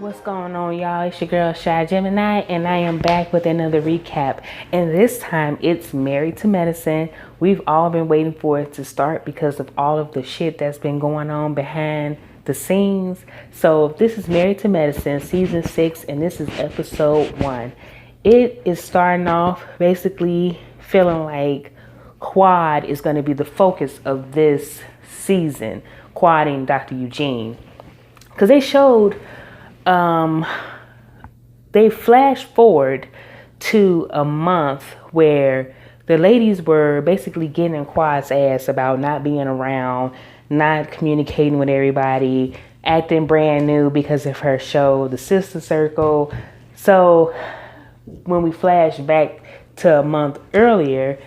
What's going on, y'all? It's your girl Shy Gemini, and I am back with another recap. And this time it's Married to Medicine. We've all been waiting for it to start because of all of the shit that's been going on behind the scenes. So this is Married to Medicine season 6, and this is episode 1. It is starting off basically feeling like Quad is going to be the focus of this season, quadding Dr. Eugene, because they flash forward to a month where the ladies were basically getting in Quad's ass about not being around, not communicating with everybody, acting brand new because of her show, The Sister Circle. So when we flash back to a month earlier,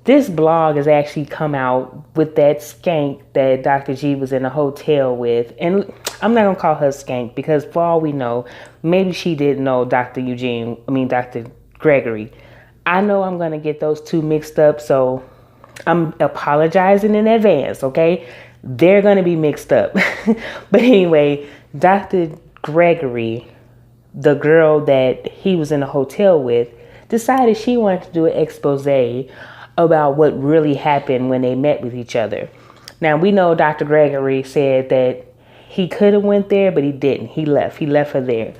this blog has actually come out with that skank that Dr. G was in a hotel with. And I'm not going to call her skank because for all we know, maybe she didn't know Dr. Gregory. I know I'm going to get those two mixed up, so I'm apologizing in advance, okay? They're going to be mixed up. But anyway, Dr. Gregory, the girl that he was in a hotel with, decided she wanted to do an expose about what really happened when they met with each other. Now, we know Dr. Gregory said that he could have went there, but he didn't. He left her there.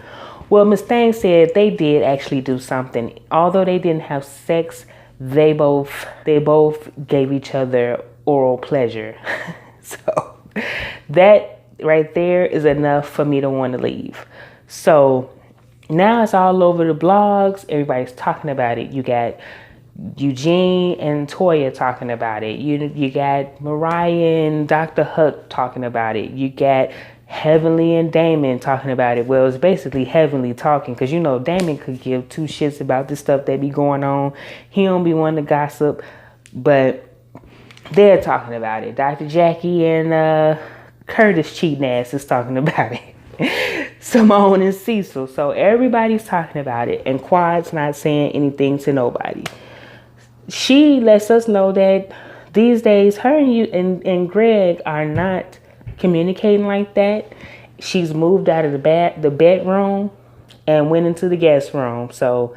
Well, Miss Thang said they did actually do something. Although they didn't have sex, they both gave each other oral pleasure. So that right there is enough for me to want to leave. So now it's all over the blogs. Everybody's talking about it. You got Eugene and Toya talking about it. You got Mariah and Dr. Huck talking about it. You got Heavenly and Damon talking about it. Well, it's basically Heavenly talking because, Damon could give two shits about the stuff that be going on. He don't be wanting to gossip, but they're talking about it. Dr. Jackie and Curtis cheating ass is talking about it. Simone and Cecil. So everybody's talking about it, and Quad's not saying anything to nobody. She lets us know that these days her and Greg are not communicating like that. She's moved out of the bedroom and went into the guest room. So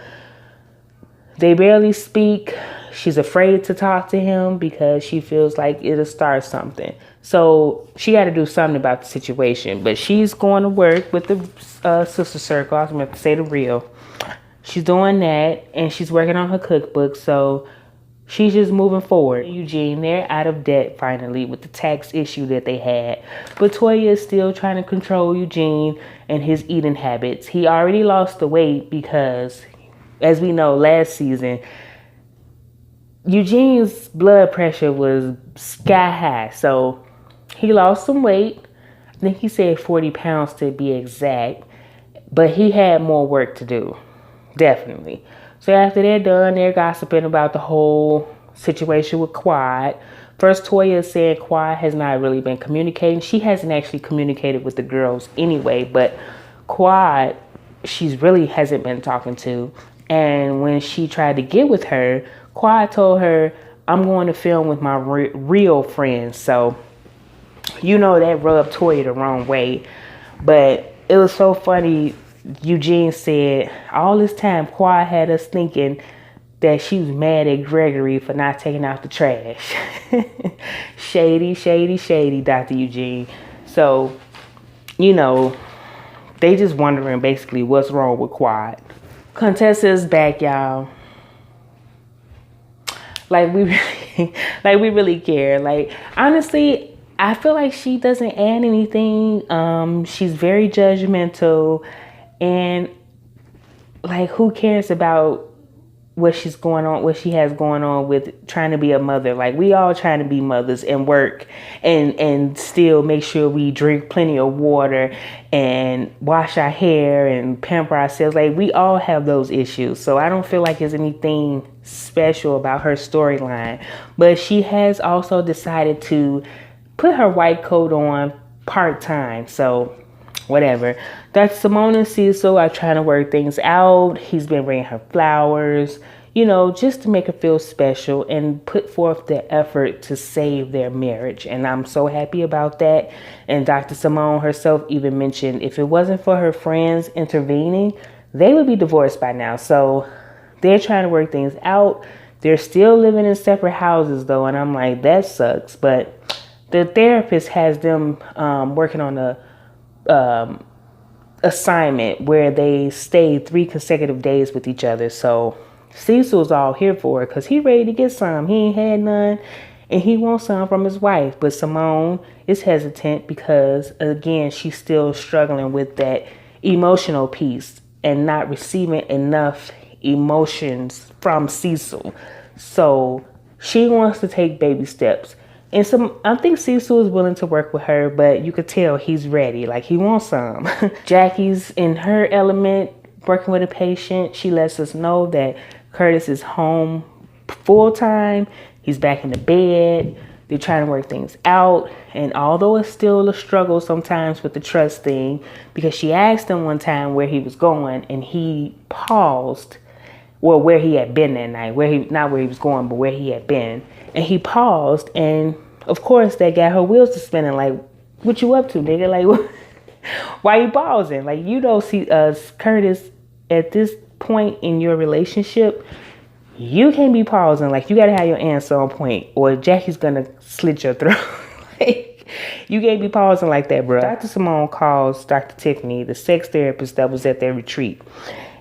they barely speak. She's afraid to talk to him because she feels like it'll start something. So she got to do something about the situation. But she's going to work with the Sister Circle. I was going to say the real. She's doing that, and she's working on her cookbook. So she's just moving forward. Eugene, they're out of debt finally with the tax issue that they had. But Toya is still trying to control Eugene and his eating habits. He already lost the weight because, as we know, last season, Eugene's blood pressure was sky high. So he lost some weight. I think he said 40 pounds to be exact. But he had more work to do. Definitely. So after they're done, they're gossiping about the whole situation with Quad. First, Toya said Quad has not really been communicating. She hasn't actually communicated with the girls anyway, but Quad, she's really hasn't been talking to. And when she tried to get with her, Quad told her, I'm going to film with my real friends. So, that rubbed Toya the wrong way. But it was so funny. Eugene said all this time Quad had us thinking that she was mad at Gregory for not taking out the trash. Shady, shady, shady, Dr. Eugene. So, they just wondering basically what's wrong with Quad. Contessa is back, y'all. Like we really care. Like, honestly, I feel like she doesn't add anything. She's very judgmental. And like, who cares about what she has going on with trying to be a mother? Like, we all trying to be mothers and work and still make sure we drink plenty of water and wash our hair and pamper ourselves. Like, we all have those issues. So I don't feel like there's anything special about her storyline. But she has also decided to put her white coat on part-time. So whatever. That's Simone and Cecil are trying to work things out. He's been bringing her flowers. just to make her feel special and put forth the effort to save their marriage. And I'm so happy about that. And Dr. Simone herself even mentioned if it wasn't for her friends intervening, they would be divorced by now. So they're trying to work things out. They're still living in separate houses though. And I'm like, that sucks. But the therapist has them working on a assignment where they stayed 3 consecutive days with each other. So Cecil's all here for it because he ready to get some. He ain't had none and he wants some from his wife. But Simone is hesitant because, again, she's still struggling with that emotional piece and not receiving enough emotions from Cecil. So she wants to take baby steps. And I think Cecil is willing to work with her, but you could tell he's ready. Like, he wants some. Jackie's in her element, working with a patient. She lets us know that Curtis is home full time. He's back in the bed. They're trying to work things out. And although it's still a struggle sometimes with the trust thing, because she asked him one time where he was going, and he paused. Well, where he had been that night. Not where he was going, but where he had been. And he paused, and of course that got her wheels to spinning. Like, what you up to, nigga? Like, why you pausing? Like, see, Curtis, at this point in your relationship, you can't be pausing. Like, you gotta have your answer on point, or Jackie's gonna slit your throat. Like, you can't be pausing like that, bro. Dr. Simone calls Dr. Tiffany, the sex therapist that was at their retreat.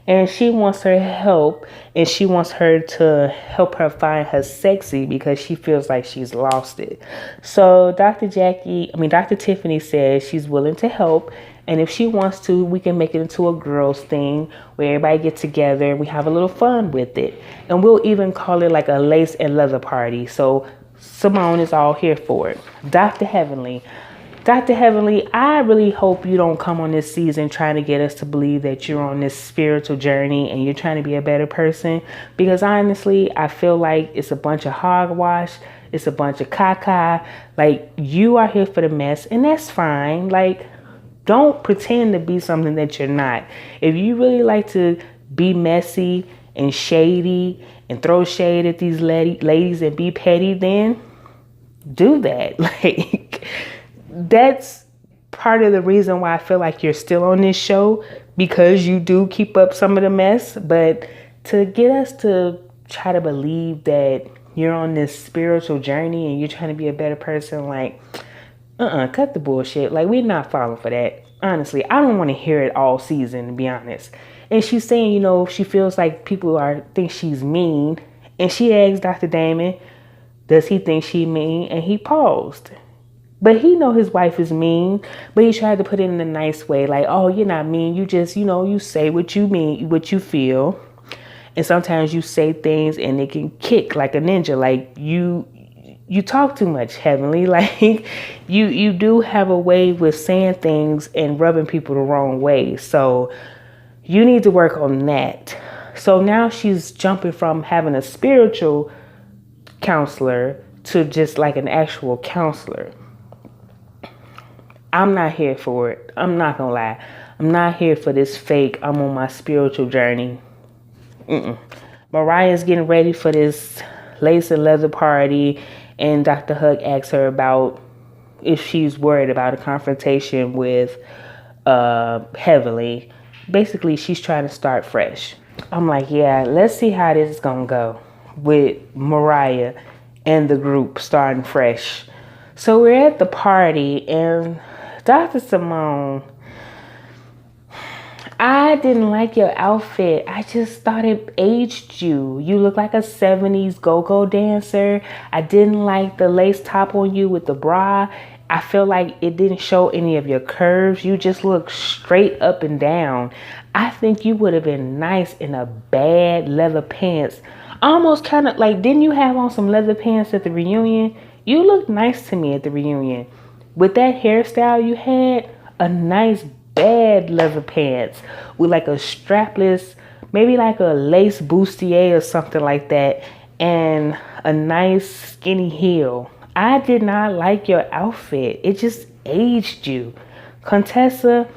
And she wants her help, and she wants her to help her find her sexy because she feels like she's lost it. So Dr. Tiffany says she's willing to help, and if she wants to, we can make it into a girls thing where everybody get together and we have a little fun with it. And we'll even call it like a lace and leather party. So Simone is all here for it. Dr. Heavenly, I really hope you don't come on this season trying to get us to believe that you're on this spiritual journey and you're trying to be a better person. Because honestly, I feel like it's a bunch of hogwash. It's a bunch of caca. Like, you are here for the mess, and that's fine. Like, don't pretend to be something that you're not. If you really like to be messy and shady and throw shade at these ladies and be petty, then do that. Like, that's part of the reason why I feel like you're still on this show, because you do keep up some of the mess. But to get us to try to believe that you're on this spiritual journey and you're trying to be a better person, like, cut the bullshit. Like, we're not falling for that. Honestly, I don't want to hear it all season, to be honest. And she's saying, she feels like people think she's mean. And she asked Dr. Damon, does he think she mean? And he paused. But he know his wife is mean, but he tried to put it in a nice way. Like, oh, you're not mean. You just, you say what you mean, what you feel. And sometimes you say things and it can kick like a ninja. Like, you talk too much, Heavenly. Like, you do have a way with saying things and rubbing people the wrong way. So you need to work on that. So now she's jumping from having a spiritual counselor to just like an actual counselor. I'm not here for it. I'm not gonna lie. I'm not here for this fake, I'm on my spiritual journey. Mariah's getting ready for this lace and leather party, and Dr. Huck asks her about if she's worried about a confrontation with Heavenly. Basically, she's trying to start fresh. I'm like, yeah, let's see how this is gonna go with Mariah and the group starting fresh. So we're at the party, and Dr. Simone, I didn't like your outfit. I just thought it aged you. You look like a 70s go-go dancer. I didn't like the lace top on you with the bra. I feel like it didn't show any of your curves. You just look straight up and down. I think you would have been nice in a bad leather pants. Almost kind of like, didn't you have on some leather pants at the reunion? You looked nice to me at the reunion. With that hairstyle you had, a nice bad leather pants with like a strapless, maybe like a lace bustier or something like that, and a nice skinny heel. I did not like your outfit. It just aged you. Contessa,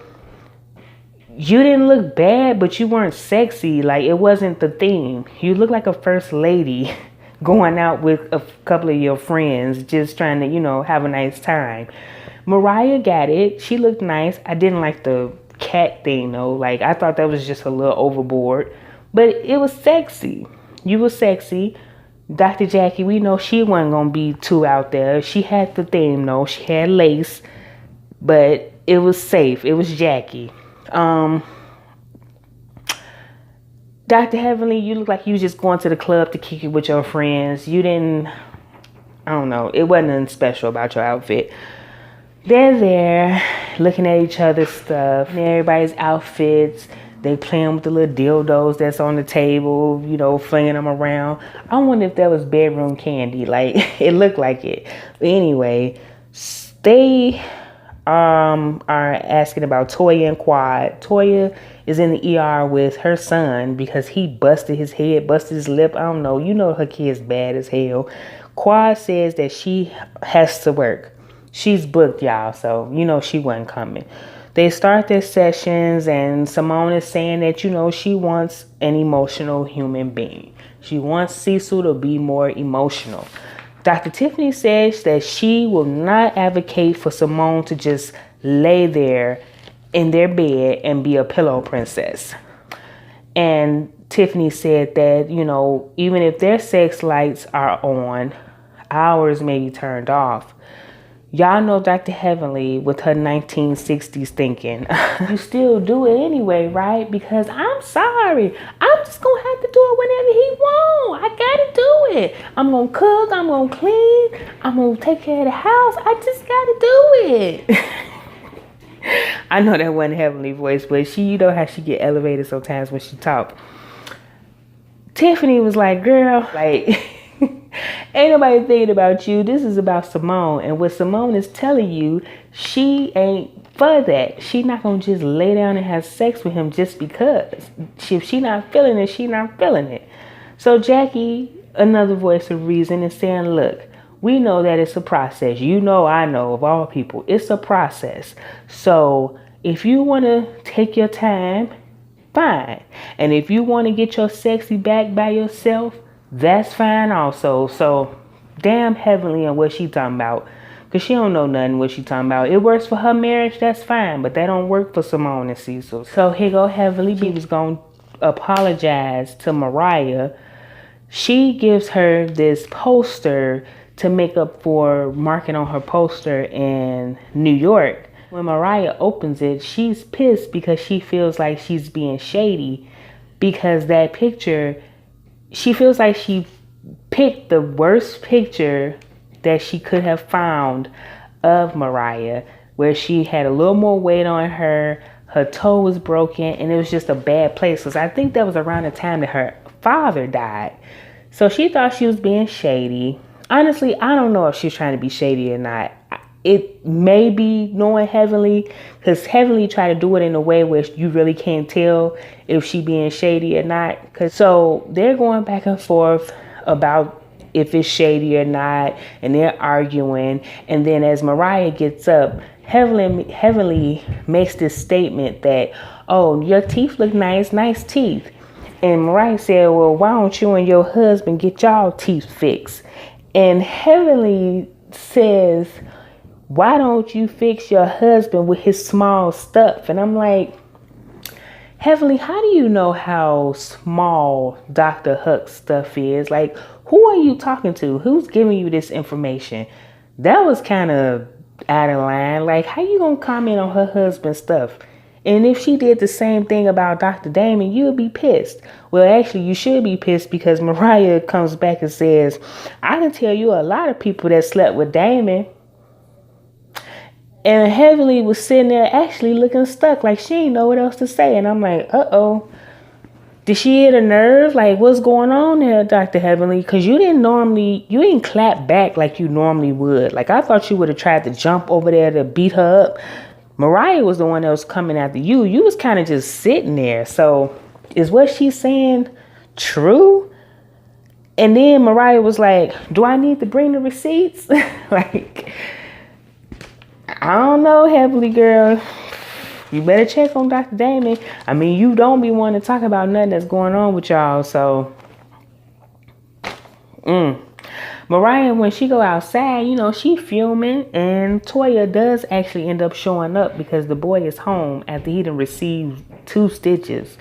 you didn't look bad, but you weren't sexy. Like, it wasn't the theme. You look like a first lady going out with a couple of your friends, just trying to, have a nice time. Mariah got it. She looked nice. I didn't like the cat thing though. Like, I thought that was just a little overboard, but it was sexy. You were sexy. Dr. Jackie, we know she wasn't gonna be too out there. She had the theme though. She had lace, but it was safe. It was Jackie. Dr. Heavenly, you look like you was just going to the club to kick it with your friends. You didn't, I don't know, it wasn't nothing special about your outfit. They're there looking at each other's stuff, and everybody's outfits. They playing with the little dildos that's on the table, flinging them around. I wonder if that was bedroom candy. Like, it looked like it. But anyway, they are asking about Toya and Quad. Toya is in the ER with her son because he busted his head, busted his lip. I don't know. Her kid's bad as hell. Quad says that she has to work. She's booked, y'all, so she wasn't coming. They start their sessions, and Simone is saying that, she wants an emotional human being. She wants Cecil to be more emotional. Dr. Tiffany says that she will not advocate for Simone to just lay there in their bed and be a pillow princess. And Tiffany said that, even if their sex lights are on, ours may be turned off. Y'all know Dr. Heavenly with her 1960s thinking. You still do it anyway, right? Because I'm sorry. I'm just going to have to do it whenever he wants. I got to do it. I'm going to cook. I'm going to clean. I'm going to take care of the house. I just got to do it. I know that wasn't Heavenly voice, but she, how she get elevated sometimes when she talk. Tiffany was like, girl, like... ain't nobody thinking about you. This is about Simone. And what Simone is telling you, she ain't for that. She not going to just lay down and have sex with him just because. If she not feeling it, she not feeling it. So Jackie, another voice of reason, is saying, look, we know that it's a process. I know of all people, it's a process. So if you want to take your time, fine. And if you want to get your sexy back by yourself, that's fine also. So damn Heavenly and what she talking about, because she don't know nothing what she talking about. It works for her marriage, that's fine, but that don't work for Simone and Cecil. So here go Heavenly. She was gonna apologize to Mariah. She gives her this poster to make up for marking on her poster in New York. When Mariah opens it, she's pissed because she feels like she's being shady, because that picture, she feels like she picked the worst picture that she could have found of Mariah, where she had a little more weight on her, her toe was broken, and it was just a bad place. Because I think that was around the time that her father died. So she thought she was being shady. Honestly, I don't know if she's trying to be shady or not. It may be knowing Heavenly, because Heavenly tried to do it in a way where you really can't tell if she being shady or not. So they're going back and forth about if it's shady or not, and they're arguing. And then as Mariah gets up, Heavenly makes this statement that, oh, your teeth look nice teeth. And Mariah said, well, why don't you and your husband get y'all teeth fixed? And Heavenly says, why don't you fix your husband with his small stuff? And I'm like, Heavenly, how do you know how small Dr. Huck's stuff is? Like, who are you talking to? Who's giving you this information? That was kind of out of line. Like, how you gonna comment on her husband's stuff? And if she did the same thing about Dr. Damon, you would be pissed. Well, actually, you should be pissed because Mariah comes back and says, I can tell you a lot of people that slept with Damon. And Heavenly was sitting there actually looking stuck, like she didn't know what else to say. And I'm like, uh-oh. Did she hit a nerve? Like, what's going on there, Dr. Heavenly? Because you didn't clap back like you normally would. Like, I thought you would have tried to jump over there to beat her up. Mariah was the one that was coming after you. You was kind of just sitting there. So is what she's saying true? And then Mariah was like, do I need to bring the receipts? Like, I don't know, Heavenly girl. You better check on Dr. Damon. I mean, you don't be wanting to talk about nothing that's going on with y'all. So, Mariah, when she go outside, you know, she fuming, and Toya does actually end up showing up because the boy is home after he done received 2 stitches.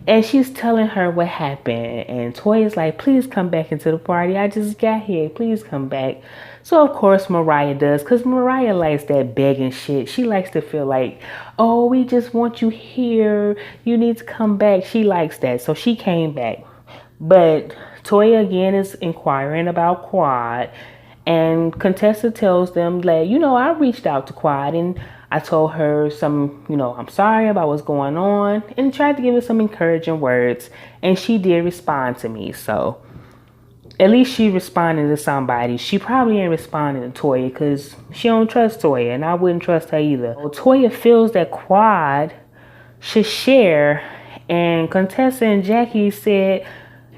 And she's telling her what happened. And Toya's like, please come back into the party. I just got here. Please come back. So, of course, Mariah does. Because Mariah likes that begging shit. She likes to feel like, oh, we just want you here. You need to come back. She likes that. So she came back. But Toya again is inquiring about Quad. And Contessa tells them that, you know, I reached out to Quad and I told her some, you know, I'm sorry about what's going on, and tried to give her some encouraging words. And she did respond to me. So at least she responded to somebody. She probably ain't responding to Toya because she don't trust Toya, and I wouldn't trust her either. Well, Toya feels that Quad should share, and Contessa and Jackie said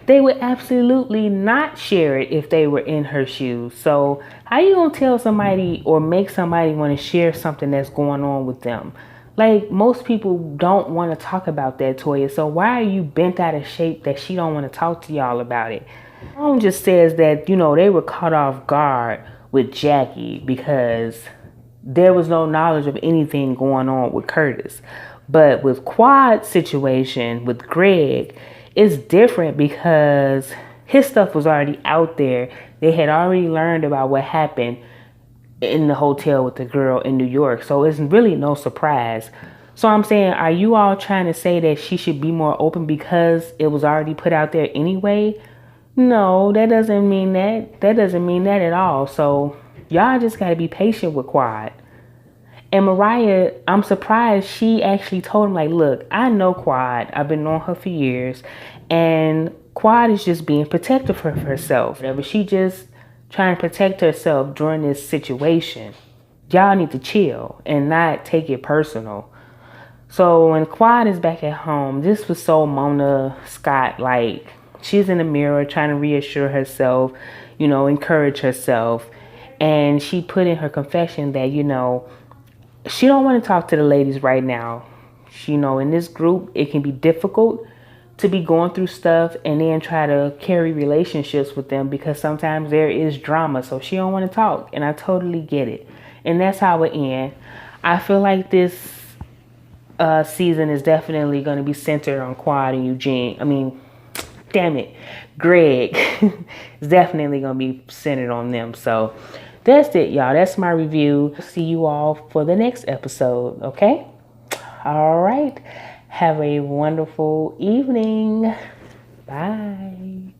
they would absolutely not share it if they were in her shoes. So how you gonna tell somebody or make somebody want to share something that's going on with them? Like, most people don't want to talk about that, Toya. So why are you bent out of shape that she don't want to talk to y'all about it? Mom just says that, you know, they were caught off guard with Jackie because there was no knowledge of anything going on with Curtis. But with Quad's situation with Greg, it's different because his stuff was already out there. They had already learned about what happened in the hotel with the girl in New York. So it's really no surprise. So I'm saying, are you all trying to say that she should be more open because it was already put out there anyway? No, that doesn't mean that. That doesn't mean that at all. So y'all just got to be patient with Quad. And Mariah, I'm surprised she actually told him, like, look, I know Quad. I've been knowing her for years. And Quad is just being protective for herself. Whatever. She just trying to protect herself during this situation. Y'all need to chill and not take it personal. So when Quad is back at home, this was so Mona Scott, like, she's in the mirror trying to reassure herself, you know, encourage herself. And she put in her confession that, you know, she don't want to talk to the ladies right now. You know, in this group, it can be difficult to be going through stuff and then try to carry relationships with them because sometimes there is drama. So she don't want to talk, and I totally get it. And that's how it ends. I feel like this season is definitely going to be centered on Quad and Eugene. I mean, damn it, Greg is definitely going to be centered on them. So that's it, y'all. That's my review. See you all for the next episode, okay? All right. Have a wonderful evening. Bye.